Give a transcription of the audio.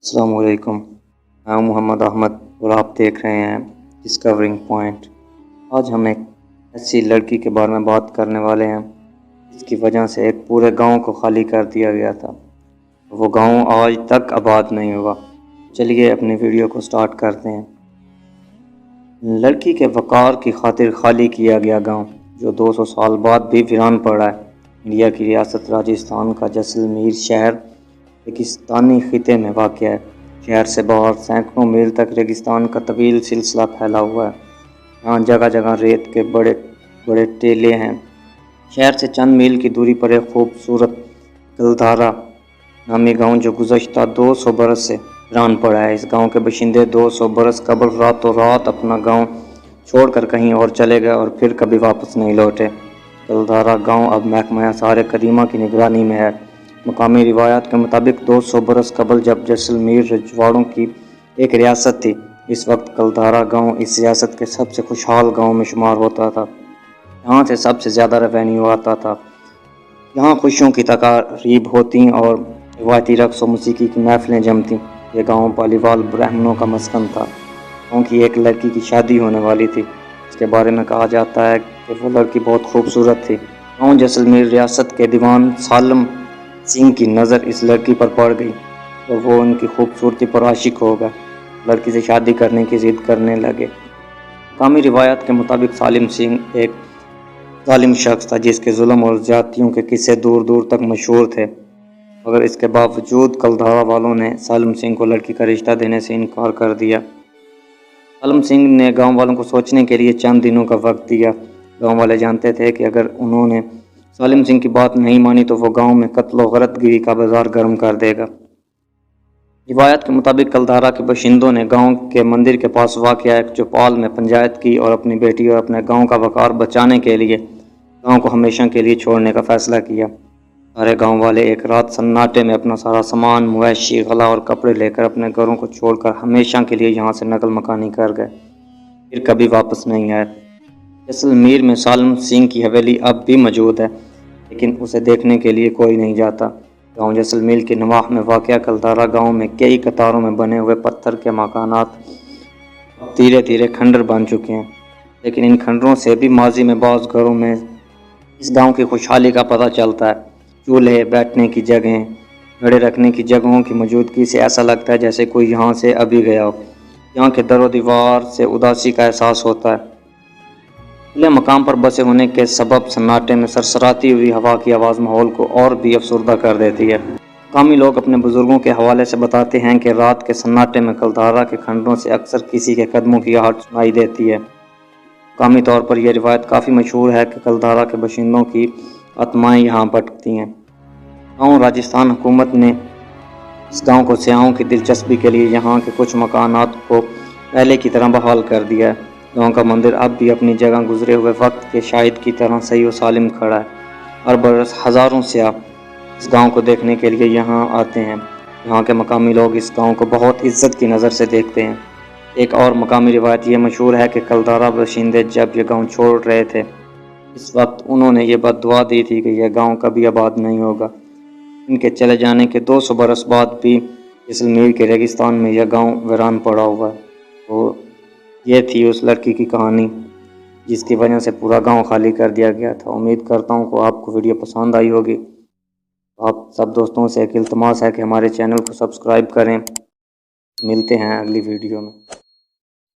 अस्सलाम वालेकुम। मैं हूं मोहम्मद अहमद और आप देख रहे हैं डिस्कवरिंग पॉइंट। आज हम एक ऐसी लड़की के बारे में बात करने वाले हैं जिसकी वजह से एक पूरे गांव को खाली कर दिया गया था। वो गांव आज तक आबाद नहीं हुआ। चलिए अपनी वीडियो को स्टार्ट करते हैं। लड़की के वक़ार की खातिर खाली किया गया गांव जो 200 साल बाद भी वीरान पड़ा है। इंडिया की रियासत राजस्थान का जैसलमेर शहर रेगिस्तानी खिते में वाक़ है। शहर से बाहर सैकड़ों मील तक रेगिस्तान का तवील सिलसिला फैला हुआ है। यहाँ जगह जगह रेत के बड़े बड़े टीले हैं। शहर से चंद मील की दूरी पर एक खूबसूरत कलधारा नामी गांव जो गुज़श्ता 200 बरस से वीरान पड़ा है। इस गांव के बाशिंदे 200 बरस कबल रातों रात अपना गांव छोड़कर कहीं और चले गए और फिर कभी वापस नहीं लौटे। कलधारा गांव अब महकमा आसार कदीमा की निगरानी में है। मकामी रिवायात के मुताबिक 200 बरस कबल जब जैसलमेर रजवाड़ों की एक रियासत थी, इस वक्त कलधारा गांव इस रियासत के सबसे खुशहाल गांव में शुमार होता था। यहाँ से सबसे ज़्यादा रेवेन्यू आता था। यहाँ खुशियों की तकारीब होती और रिवायती रक़्स और मौसीकी की महफिलें जमती। ये गांव पालीवाल ब्राह्मणों का मस्कन था। गाँव की एक लड़की की शादी होने वाली थी। इसके बारे में कहा जाता है कि वो लड़की बहुत खूबसूरत थी। गाँव जैसलमेर रियासत के दीवान सालम सिंह की नज़र इस लड़की पर पड़ गई और वो उनकी खूबसूरती पर आशिक हो गया। लड़की से शादी करने की ज़िद करने लगे। मकामी रिवायत के मुताबिक सालिम सिंह एक जालिम शख्स था जिसके जुल्म और ज़्यादतियों के किस्से दूर दूर तक मशहूर थे। मगर इसके बावजूद कलधारा वालों ने सालिम सिंह को लड़की का रिश्ता देने से इनकार कर दिया। सालिम सिंह ने गाँव वालों को सोचने के लिए चंद दिनों का वक्त दिया। गाँव वाले जानते थे कि अगर उन्होंने सालिम सिंह की बात नहीं मानी तो वो गांव में कत्ल और गरतगिरी का बाजार गर्म कर देगा। रिवायत के मुताबिक कलधारा के बाशिंदों ने गांव के मंदिर के पास वाक़या एक चौपाल में पंचायत की और अपनी बेटी और अपने गांव का वक़ार बचाने के लिए गांव को हमेशा के लिए छोड़ने का फ़ैसला किया। सारे गांव वाले एक रात सन्नाटे में अपना सारा सामान, मवेशी, गला और कपड़े लेकर अपने घरों को छोड़कर हमेशा के लिए यहाँ से नकल मकानी कर गए, फिर कभी वापस नहीं आए। जैसलमेर में सालिम सिंह की हवेली अब भी मौजूद है, लेकिन उसे देखने के लिए कोई नहीं जाता। गांव जैसलमेर के नवाह में वाक़या कलधारा गांव में कई कतारों में बने हुए पत्थर के मकानात धीरे धीरे खंडर बन चुके हैं, लेकिन इन खंडरों से भी माजी में बाज़ घरों में इस गांव की खुशहाली का पता चलता है। चूल्हे, बैठने की जगहें, घड़े रखने की जगहों की मौजूदगी से ऐसा लगता है जैसे कोई यहाँ से अभी गया हो। यहाँ के दरो दीवार से उदासी का एहसास होता है। खुले मकाम पर बसे होने के सबब सन्नाटे में सरसराती हुई हवा की आवाज़ माहौल को और भी अफसरदा कर देती है। मकामी लोग अपने बुजुर्गों के हवाले से बताते हैं कि रात के सन्नाटे में कलधारा के खंडरों से अक्सर किसी के कदमों की आहट सुनाई देती है। मकामी तौर पर यह रिवायत काफ़ी मशहूर है कि कलधारा के बाशिंदों की आत्माएं यहाँ भटकती हैं। गाँव राजस्थान हुकूमत ने इस गाँव को सयाहों की दिलचस्पी के लिए यहाँ के कुछ मकानात को पहले की तरह बहाल कर दिया है। गाँव का मंदिर अब भी अपनी जगह गुजरे हुए वक्त के शाहिद की तरह सही व सालिम खड़ा है। हर बरस हज़ारों सयाह इस गांव को देखने के लिए यहाँ आते हैं। यहाँ के मकामी लोग इस गांव को बहुत इज्जत की नज़र से देखते हैं। एक और मकामी रिवायत ये मशहूर है कि कलधारा बाशिंदे जब ये गांव छोड़ रहे थे, इस वक्त उन्होंने ये बद्दुआ दी थी कि यह गाँव कभी आबाद नहीं होगा। इनके चले जाने के 200 बरस बाद भी जैसलमेर के रेगिस्तान में यह गाँव वीरान पड़ा हुआ है। तो ये थी उस लड़की की कहानी जिसकी वजह से पूरा गांव खाली कर दिया गया था। उम्मीद करता हूं कि आपको वीडियो पसंद आई होगी। आप सब दोस्तों से एक इल्तमास है कि हमारे चैनल को सब्सक्राइब करें। मिलते हैं अगली वीडियो में।